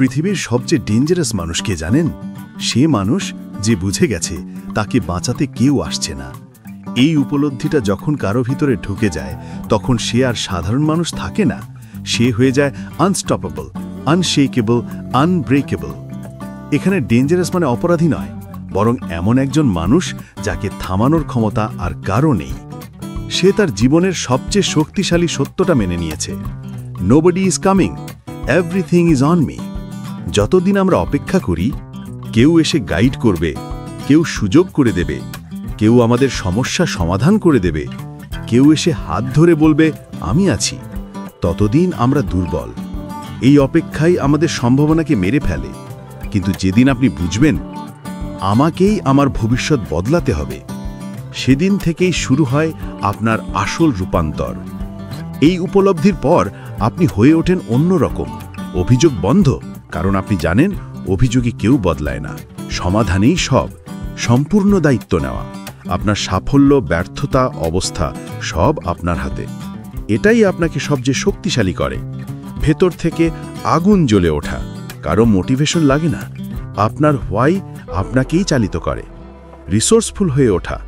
পৃথিবীর সবচেয়ে ডেঞ্জারাস মানুষ কে জানেন? সে মানুষ যে বুঝে গেছে তাকে বাঁচাতে কেউ আসছে না। এই উপলব্ধিটা যখন কারো ভিতরে ঢুকে যায় তখন সে আর সাধারণ মানুষ থাকে না, সে হয়ে যায় আনস্টপেবল, আনশেকেবল, আনব্রেকেবল। এখানে ডেঞ্জারাস মানে অপরাধী নয়, বরং এমন একজন মানুষ যাকে থামানোর ক্ষমতা আর কারও নেই। সে তার জীবনের সবচেয়ে শক্তিশালী সত্যটা মেনে নিয়েছে, nobody is coming, everything is on me. যতদিন আমরা অপেক্ষা করি কেউ এসে গাইড করবে, কেউ সুযোগ করে দেবে, কেউ আমাদের সমস্যা সমাধান করে দেবে, কেউ এসে হাত ধরে বলবে আমি আছি, ততদিন আমরা দুর্বল। এই অপেক্ষাই আমাদের সম্ভাবনাকে মেরে ফেলে। কিন্তু যেদিন আপনি বুঝবেন আমাকেই আমার ভবিষ্যৎ বদলাতে হবে, সেদিন থেকেই শুরু হয় আপনার আসল রূপান্তর। এই উপলব্ধির পর আপনি হয়ে ওঠেন অন্যরকম। অভিযোগ বন্ধ, কারণ আপনি জানেন অভিযোগে কেউ বদলায় না, সমাধানেই সব। সম্পূর্ণ দায়িত্ব নেওয়া, আপনার সাফল্য, ব্যর্থতা, অবস্থা সব আপনার হাতে। এটাই আপনাকে সবচেয়ে শক্তিশালী করে। ভেতর থেকে আগুন জ্বলে ওঠা, কারো মোটিভেশন লাগে না, আপনার হোয়াই আপনাকেই চালিত করে। রিসোর্সফুল হয়ে ওঠা,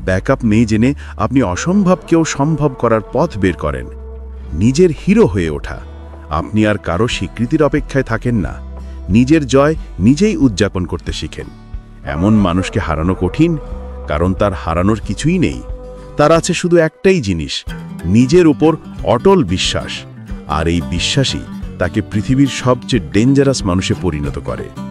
ব্যাকআপ নেই জেনে আপনি অসম্ভবকেও সম্ভব করার পথ বের করেন। নিজের হিরো হয়ে ওঠা, আপনি আর কারো স্বীকৃতির অপেক্ষায় থাকেন না, নিজের জয় নিজেই উদযাপন করতে শিখেন। এমন মানুষকে হারানো কঠিন, কারণ তার হারানোর কিছুই নেই। তার আছে শুধু একটাই জিনিস, নিজের উপর অটল বিশ্বাস। আর এই বিশ্বাসই তাকে পৃথিবীর সবচেয়ে ডেঞ্জারাস মানুষে পরিণত করে।